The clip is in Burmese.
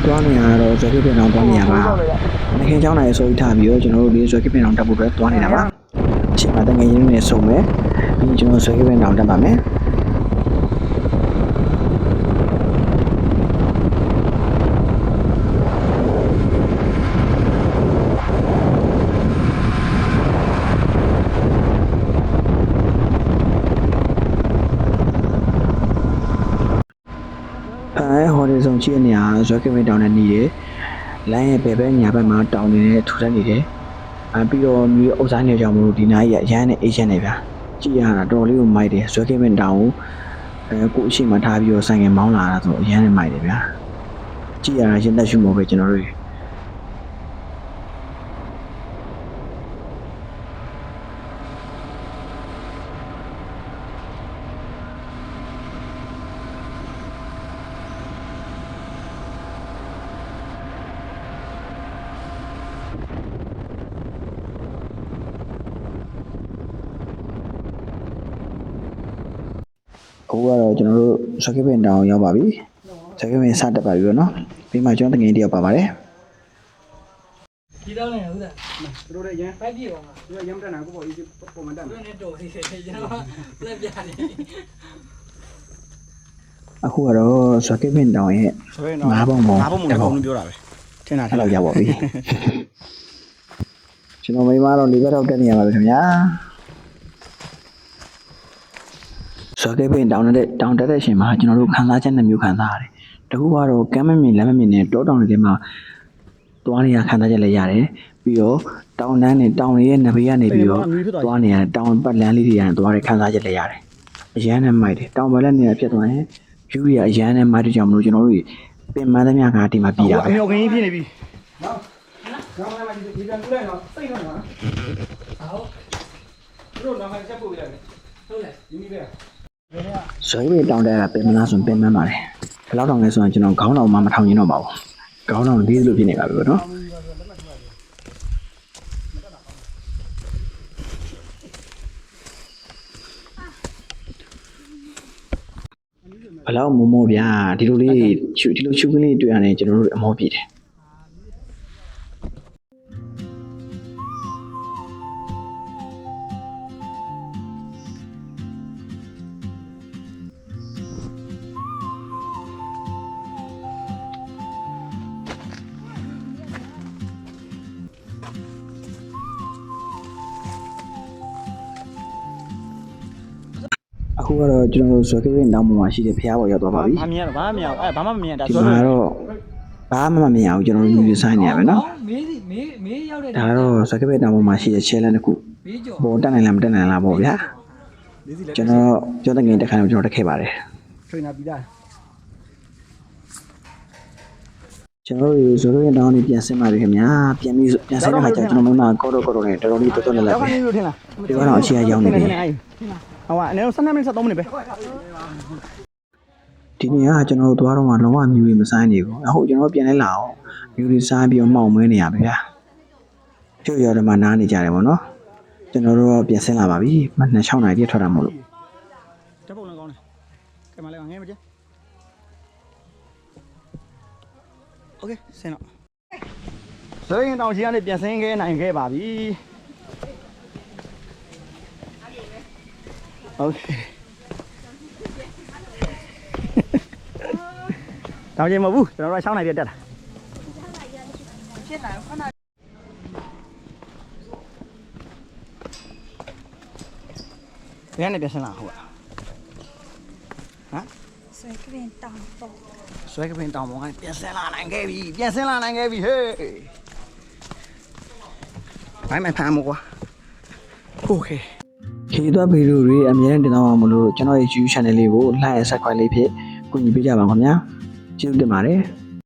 သွားနေရတော့ဇွဲကိပင်အောင်သွားနေရပါငခင်เจ้าနိုင်ဆိုပြီးထားပြီးတော့ကျွန်တော်တို့ဒီဇွဲကိပင်အောင်တက်ဖို့အတွက်သွားနေတာပါအချိန်မှာတငယ်ရင်းနဲ့ဆုံမယ်ပြီးကျွန်တော်ဇွဲကိပင်အောင်တက်ပါမယ်ဟိုဒီဆုံးချီနေရဇွဲကိပင်တောင်နဲ့နေတယ်လမ်းရဲ့ဘယ်ဘက်ညာဘက်မှာတောင်နေတဲ့ထူထပ်နေတယ်ပြီးတော့မြေအုပ်စားနေကြောင်မလို့ဒီနားကြီးရမ်းနဲ့အေးချမ်းနေဗျာကြည့်ရတာတော်လေးကိုမိုက်တယ်ဇွဲကိပင်တောင်ကိုကိုအရှိမထားပြီးတော့ဆိုင်ငယ်မောင်းလာတာဆိုရမ်းနဲ့မိုက်တယ်ဗျာကြည့်ရတာရင်သက်ရှုမို့ပဲကျွန်တော်တို့အခုကတော့ကျွန်တော်တို့ဇွဲကိပင်တောင်ရောက်ပါပြီဇွဲကိပင်စတက်ပါပြီပေါ့နော်ပြီးမှကျွန်တော်တငယ်တယောက်ပါပါတယ်ဒီတော့လည်းဟုတ်လားတို့လည်းရန်ပိုက်ပြေပါမှာတို့ရန်တက်နာကိုပေါ့ဒီပုံမှန်တက်တို့နဲ့တော်သေးတယ်ကျွန်တော်လက်ပြတယ်အခုကတော့ဇွဲကိပင်တောင်ရဲ့ငါးပုံလို့ပြောတာပဲထင်တာအဲ့လိုရပါပြီကျွန်တော်မိမတော့၄ဘက်တော့တက်နေရပါပြီခင်ဗျာဇွဲကိပင်တောင်တက်တဲ့အချိန်မှာကျွန်တော်တို့ခံစားချက်နှစ်မျိုးခံစားရတယ်တခုကတော့ကမ်းမမြင်လမ်းမမြင်နဲ့တောတောင်တွေထဲမှာသွားနေရခံစားချက်လည်းရတယ်ပြီးတော့တောင်တန်းနဲ့တောင်ရဲ့နဘေးကနေပြီးတော့သွားနေရတောင်ပတ်လန်းလေးတွေကနေသွားတဲ့ခံစားချက်လည်းရတယ်အရန်နဲ့မိုက်တယ်တောင်ဘက်လည်းနေရာဖြစ်သွားရင် view တွေအရန်နဲ့မိုက်တဲ့ကြောင့်မလို့ကျွန်တော်တို့ပင်မသမျှကဒီမှာပြည်တာပဲအမြောက်ခင်းဖြစ်နေပြီနော်ခေါင်းမှာဒီပြန်ကူလိုက်တော့စိတ်တော့နော်ဟုတ်တို့နောက်မှချက်ပို့ပြရတယ်ဟုတ်လေဒီနည်းပဲဇွဲကိပင်တောင်တက်ကပင်မလားဆိုပင်မပါတယ်ဘယ်လောက်တောင်လဲဆိုရင်ကျွန်တော်ခေါင်းတောင်မှမထောင်ရင်းတော့ပါဘူးခေါင်းတောင်လေးလိုဖြစ်နေပါပြီနော်ဘယ်လောက်မို့ဗျာဒီလိုလေးဒီလိုချူကလေးတွေ့ရတယ်ကျွန်တော်တို့အမောပြည့်တယ်အခုကတော့ကျွန်တော်တို့ဇွဲကိပင်တောင်ပေါ်မှာရှိတဲ့ဖျားပေါ်ရောက်သွားပါပြီ။ဘာမြင်ရတော့ဘာမှမမြင်အောင်ဘာမှမမြင်တာဒီမှာတော့ဘာမှမမြင်အောင်ကျွန်တော်တို့မြူဆိုင်နေရပဲနော်မေးရောက်တဲ့ဒါတော့ဇွဲကိပင်တောင်ပေါ်မှာရှိတဲ့ challenge တစ်ခုပေါ်တက်နိုင်လားမတက်နိုင်လားပေါ့ဗျာကျွန်တော်တငယ်တက်ခိုင်းတော့ကျွန်တော်တက်ခဲ့ပါတယ် trainer ပြီးသားကျွန်တော်တို့ဇွဲကိပင်တောင်နေပြန်ဆင်းပါပြီခင်ဗျာပြန်ဆင်းတဲ့ခါကျကျွန်တော်မိမကောတော့နဲ့တော်တော်လေးတော်တော်လက်ပဲဒီကတော့အရှိအရောက်နေတယ်ဟိုအနေနဲ့12မိနစ်13မိနစ်ပဲဒီနေ့ကကျွန်တော်တို့သွားတော့မှလုံးဝမြူတွေမဆိုင်နေဘူးအခုကျွန်တော်ပြန်လဲလာအောင်မြူတွေဆိုင်ပြီးတော့မှောင်မွေးနေရပါဗျာကျို့ရော်ဒီမှာနားနေကြတယ်ပေါ့နော်ကျွန်တော်တို့ပြန်ဆင်းလာပါပြီမနေ့6နာရီပြည့်ထွက်တာမဟုတ်လို့တက်ပုံလည်းကောင်းတယ်ကဲမလေးငဲမကျโอเคဆင်းတော့ဇွဲရင်တောင်ကြီးကနေပြန်ဆင်းခဲ့နိုင်ခဲ့ပါပြီโอเคတောင်ကြီးမဟုတ်ဘူးကျွန်တော်တို့6နိုင်ပြတ်တက်တာဖြစ်လာခဏဘယ်နဲ့ပြန်ဆင်းလာဟုတ်လားဟမ်ဆွဲကပင်တောင်ပေါ်ဆွဲကပင်တောင်ပေါ်ကပြန်ဆင်းလာနိုင်ခဲ့ပြီပြန်ဆင်းလာနိုင်ခဲ့ပြီဟေးဘိုင်းမဖမ်းမကွာโอเคခီးသွက်ဗီဒီယိုတွေအများနဲ့တင်သွားမှာမလို့ကျွန်တော်ရဲ့ YouTube channel လေးကို like and subscribe လေးဖြင့်ကူညီပေးကြပါခင်ဗျာကျေးဇူးတင်ပါတယ်